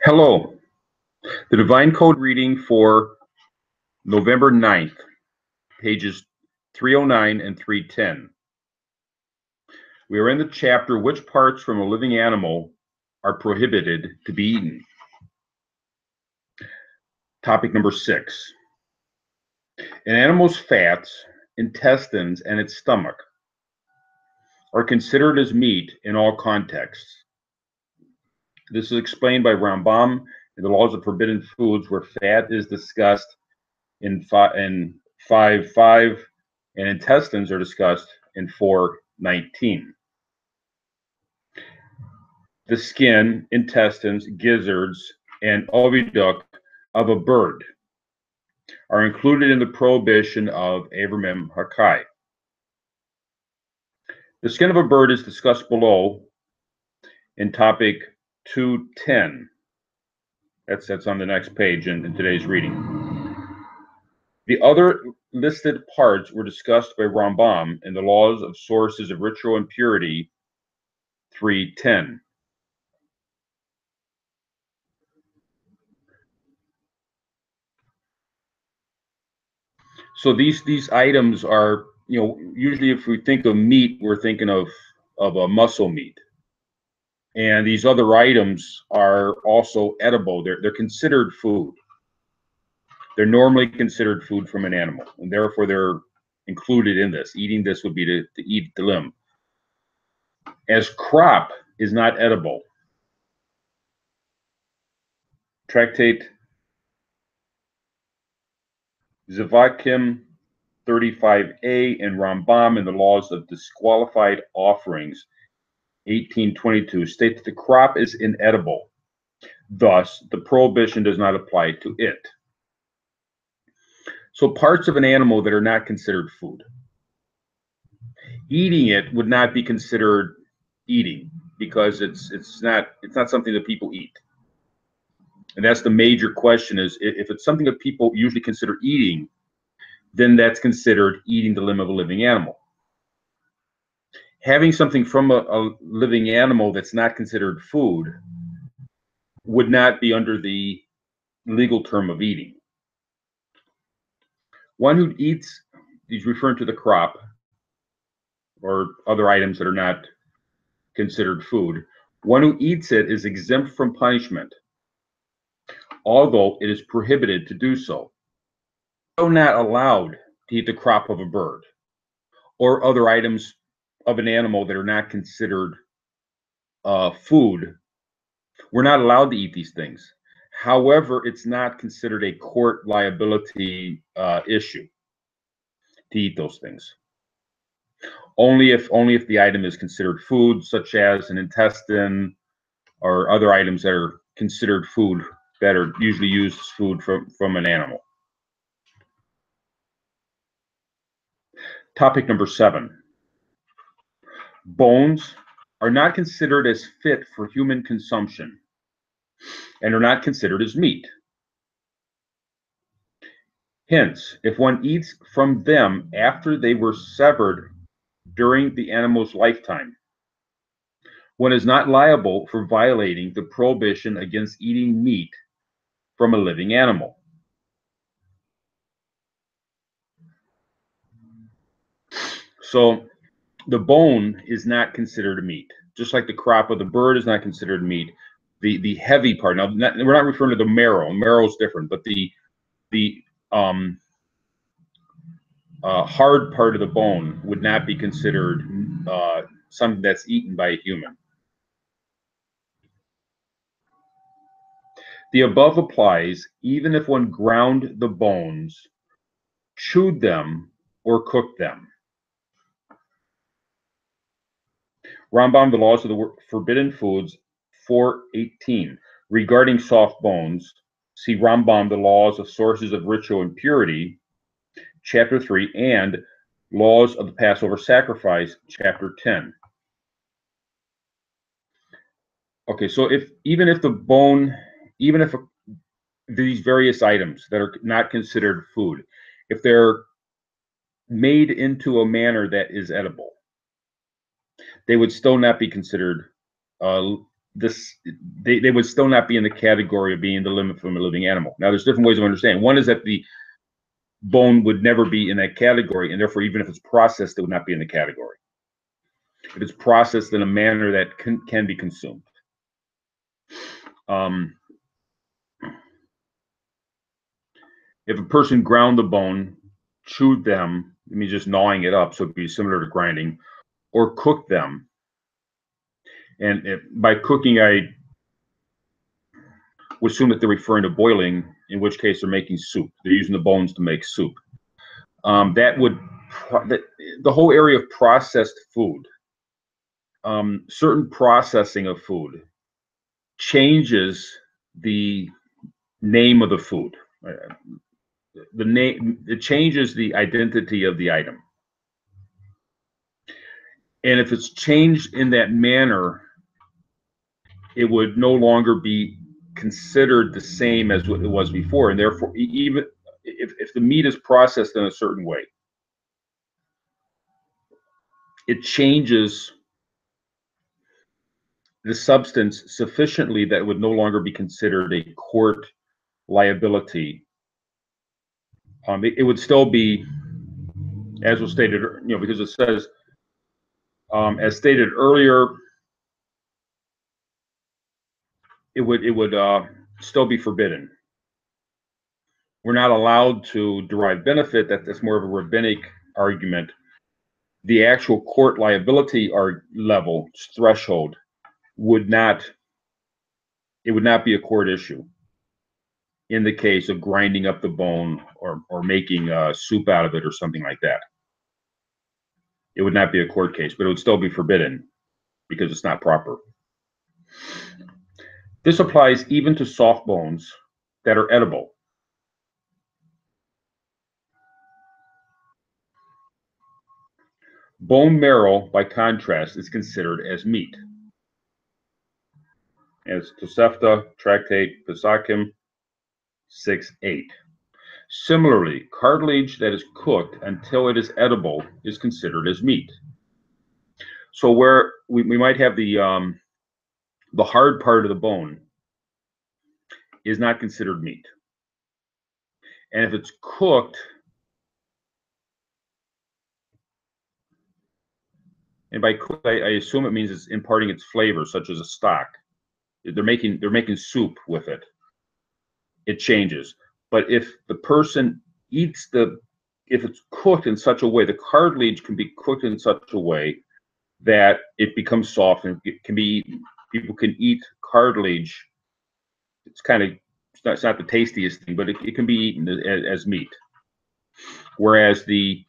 Hello. The Divine Code reading for November 9th, pages 309 and 310. We are in the chapter, Which Parts from a Living Animal are Prohibited to be Eaten? Topic number 6. An animal's fats, intestines, and its stomach are considered as meat in all contexts. This is explained by Rambam in the Laws of Forbidden Foods, where fat is discussed in 5.5, and intestines are discussed in 4.19. The skin, intestines, gizzards, and oviduct of a bird are included in the prohibition of Avramim Hakai. The skin of a bird is discussed below in topic 210. That's on the next page in today's reading. The other listed parts were discussed by Rambam in the Laws of Sources of Ritual Impurity 3.10. So these items are, usually if we think of meat, we're thinking of a muscle meat. And these other items are also edible. They're considered food. They're normally considered food from an animal, and therefore they're included in this. Eating this would be to eat the limb. As crop is not edible. Tractate Zavakim 35a and Rambam in the Laws of Disqualified Offerings 1822 state that the crop is inedible. Thus, the prohibition does not apply to it. So parts of an animal that are not considered food, eating it would not be considered eating because it's not something that people eat. And that's the major question, is if it's something that people usually consider eating, then that's considered eating the limb of a living animal. Having something from a living animal that's not considered food would not be under the legal term of eating. One who eats, he's referring to the crop or other items that are not considered food. One who eats it is exempt from punishment, although it is prohibited to do so. Though not allowed to eat the crop of a bird or other items of an animal that are not considered food, we're not allowed to eat these things. However, it's not considered a court liability issue to eat those things. Only if the item is considered food, such as an intestine or other items that are considered food that are usually used as food from an animal. Topic number 7. Bones are not considered as fit for human consumption and are not considered as meat. Hence, if one eats from them after they were severed during the animal's lifetime, one is not liable for violating the prohibition against eating meat from a living animal. So the bone is not considered meat, just like the crop of the bird is not considered meat. The heavy part, now we're not referring to the marrow. Marrow is different, but the hard part of the bone would not be considered something that's eaten by a human. The above applies even if one ground the bones, chewed them, or cooked them. Rambam, the Laws of the Forbidden Foods 4.18. Regarding soft bones, see Rambam, the Laws of Sources of Ritual Impurity, Chapter 3, and Laws of the Passover Sacrifice, Chapter 10. Okay, so even if these various items that are not considered food, if they're made into a manner that is edible, they would still not be considered they would still not be in the category of being the limit from a living animal. Now, there's different ways of understanding. One is that the bone would never be in that category, and therefore, even if it's processed, it would not be in the category. If it's processed in a manner that can be consumed. If a person ground the bone, chewed them, I mean just gnawing it up, so it'd be similar to grinding, or cooked them. And by cooking, I would assume that they're referring to boiling, in which case they're making soup. They're using the bones to make soup. That would, the whole area of processed food, certain processing of food changes the name of the food. The name, it changes the identity of the item. And if it's changed in that manner, it would no longer be considered the same as what it was before. And therefore, even if the meat is processed in a certain way, it changes the substance sufficiently that it would no longer be considered a court liability. It would still be, as was stated, because it says, as stated earlier, it would still be forbidden. We're not allowed to derive benefit. That's more of a rabbinic argument. The actual court liability level threshold would not be a court issue in the case of grinding up the bone or making soup out of it or something like that. It would not be a court case, but it would still be forbidden because it's not proper. This applies even to soft bones that are edible. Bone marrow, by contrast, is considered as meat. As Tosefta, Tractate Pesakim 6:8. Similarly, cartilage that is cooked until it is edible is considered as meat. So where we might have the hard part of the bone is not considered meat. And if it's cooked, and by cooked, I assume it means it's imparting its flavor, such as a stock. They're making soup with it. It changes. But if the person eats if it's cooked in such a way, the cartilage can be cooked in such a way that it becomes soft and it can be eaten. People can eat cartilage. It's not the tastiest thing, but it can be eaten as meat. Whereas the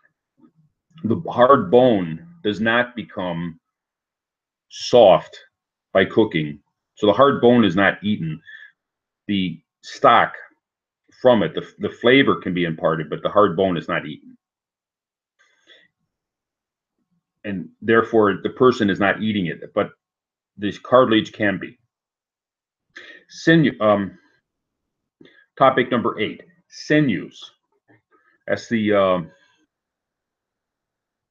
hard bone does not become soft by cooking. So the hard bone is not eaten. The stock from it, the flavor can be imparted, but the hard bone is not eaten. And therefore, the person is not eating it, but this cartilage can be. Topic number 8, sinews. That's the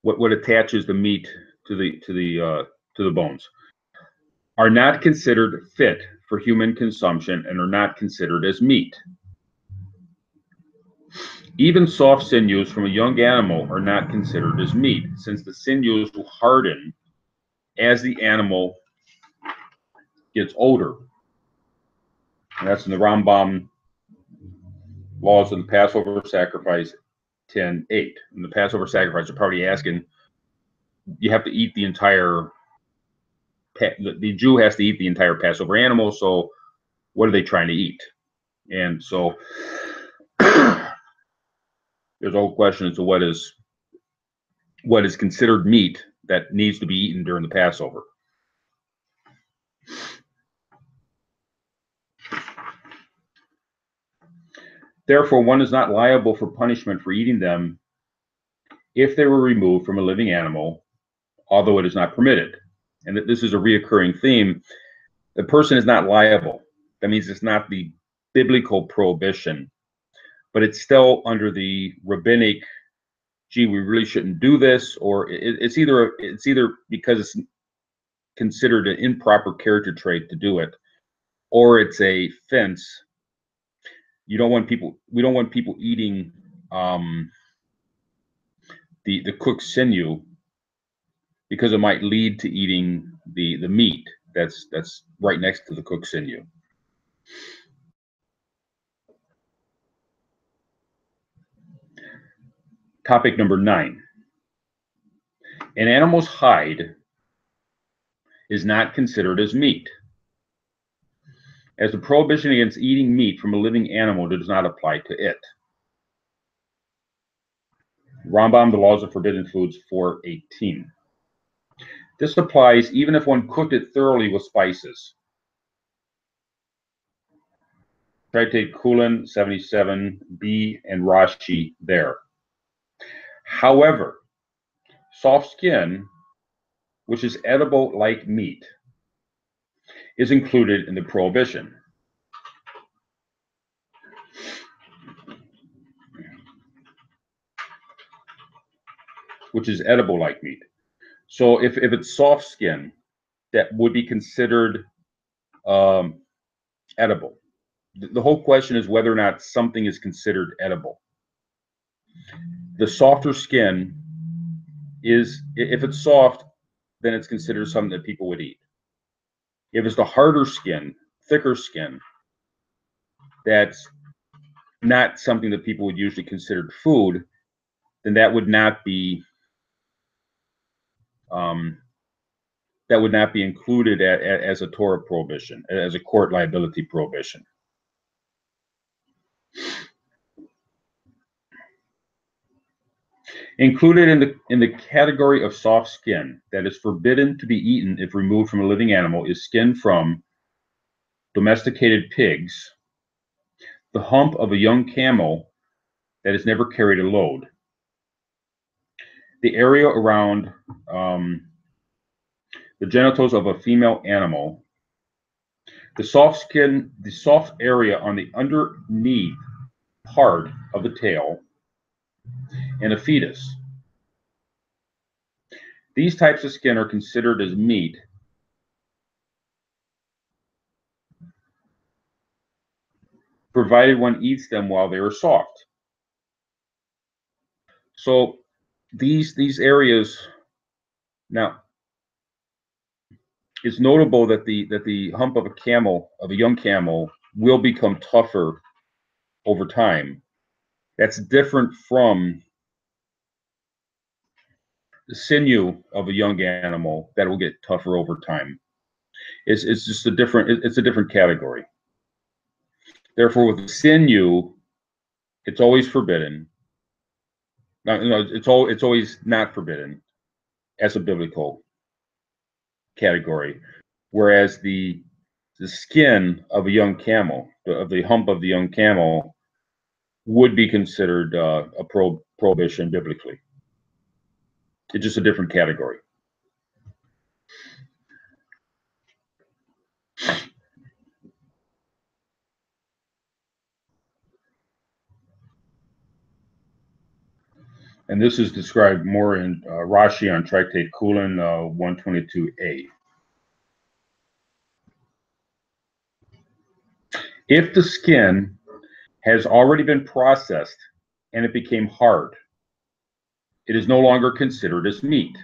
what attaches the meat to the bones. Are not considered fit for human consumption and are not considered as meat. Even soft sinews from a young animal are not considered as meat, since the sinews will harden as the animal gets older. And that's in the Rambam Laws of the Passover Sacrifice 10:8. In the Passover sacrifice, they're probably asking, you have to eat the entire, the Jew has to eat the entire Passover animal, so what are they trying to eat? And so there's a whole question as to what is considered meat that needs to be eaten during the Passover. Therefore, one is not liable for punishment for eating them if they were removed from a living animal, although it is not permitted. And this is a reoccurring theme. The person is not liable. That means it's not the biblical prohibition, but it's still under the rabbinic, gee, we really shouldn't do this, or it's either because it's considered an improper character trait to do it, or it's a fence. We don't want people eating the cooked sinew, because it might lead to eating the meat that's right next to the cooked sinew. Topic number 9. An animal's hide is not considered as meat, as the prohibition against eating meat from a living animal does not apply to it. Rambam, The Laws of Forbidden Foods, 4:18. This applies even if one cooked it thoroughly with spices. Tractate Kulin 77b and Rashi there. However, soft skin, which is edible like meat, is included in the prohibition. Which is edible like meat. So if it's soft skin, that would be considered edible. The whole question is whether or not something is considered edible. The softer skin is, if it's soft, then it's considered something that people would eat. If it's the harder skin, thicker skin, that's not something that people would usually consider food, then that would not be included as a Torah prohibition, as a court liability prohibition. Included in the category of soft skin that is forbidden to be eaten if removed from a living animal is skin from domesticated pigs, the hump of a young camel that has never carried a load, the area around the genitals of a female animal, the soft area on the underneath part of the tail, and a fetus. These types of skin are considered as meat provided one eats them while they are soft. So these areas, now it's notable that the hump of a young camel will become tougher over time. That's different from the sinew of a young animal that will get tougher over time. It's just a different category. Therefore, with the sinew, it's always forbidden. No, it's always not forbidden as a biblical category. Whereas the skin of a young camel, of the hump of the young camel, would be considered a prohibition biblically. It's just a different category. And this is described more in Rashi on Tractate Kulin 122a. If the skin has already been processed and it became hard, it is no longer considered as meat.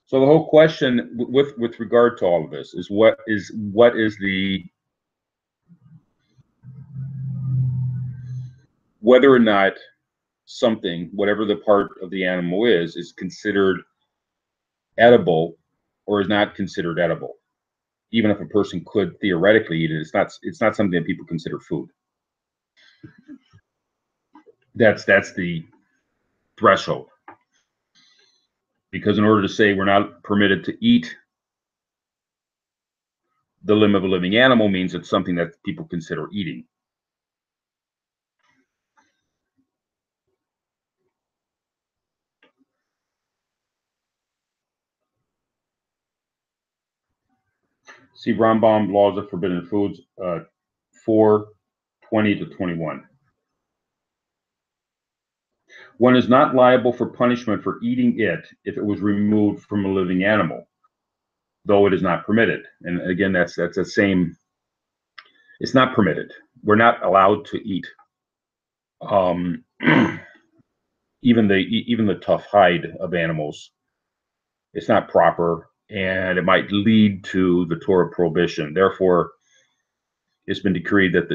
So the whole question with regard to all of this is what is the whether or not something, whatever the part of the animal is considered edible or is not considered edible. Even if a person could theoretically eat it, it's not something that people consider food. That's the threshold. Because in order to say we're not permitted to eat the limb of a living animal means it's something that people consider eating. See Rambam, Laws of Forbidden Foods, 4:20 to 21. One is not liable for punishment for eating it if it was removed from a living animal. though it is not permitted. And again, that's the same. It's not permitted. We're not allowed to eat even the tough hide of animals. It's not proper, and it might lead to the Torah prohibition. Therefore, it's been decreed that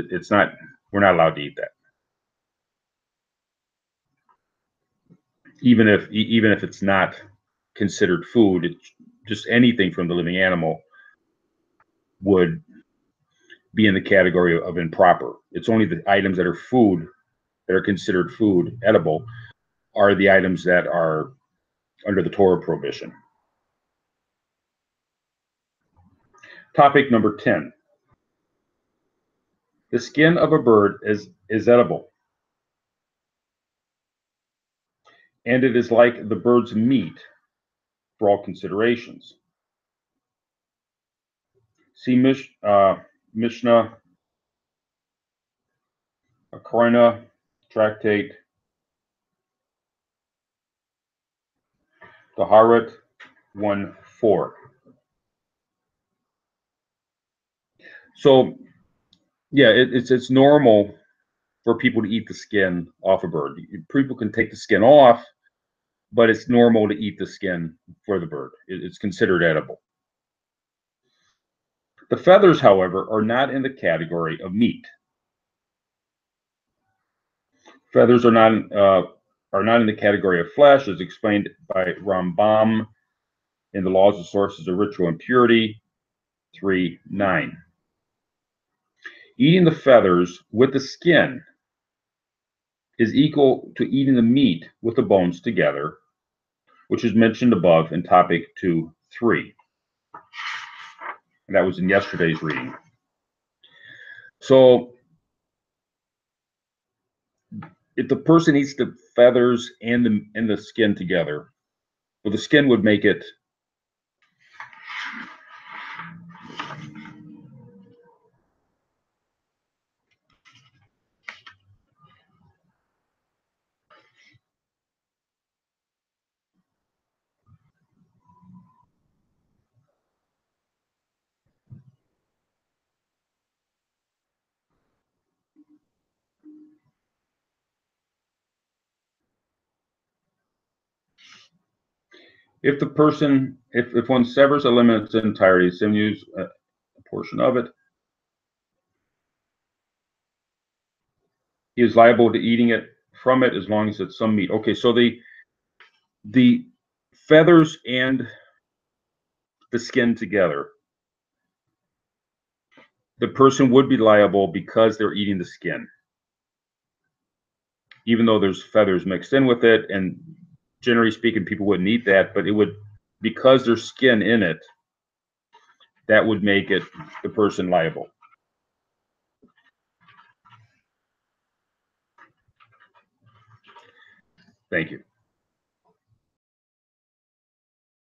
we're not allowed to eat that. Even if it's not considered food, it's just anything from the living animal would be in the category of improper. It's only the items that are food, that are considered food, edible, are the items that are under the Torah prohibition. Topic number 10. The skin of a bird is edible, and it is like the bird's meat for all considerations. See Mishnah, Akarina, Tractate, Taharat 1:4. So, yeah, it's normal for people to eat the skin off a bird. People can take the skin off, but it's normal to eat the skin for the bird. It's considered edible. The feathers, however, are not in the category of meat. Feathers are not in the category of flesh, as explained by Rambam in the Laws and Sources of Ritual Impurity 3:9. Eating the feathers with the skin is equal to eating the meat with the bones together, which is mentioned above in topic 2:3. And that was in yesterday's reading. So if the person eats the feathers and the skin together, well, the skin would make it if one severs a limb in its entirety, some use a portion of it, he is liable to eating it from it as long as it's some meat. Okay, so the feathers and the skin together, the person would be liable because they're eating the skin, even though there's feathers mixed in with it. And generally speaking, people wouldn't eat that, but it would, because there's skin in it, that would make it the person liable. Thank you.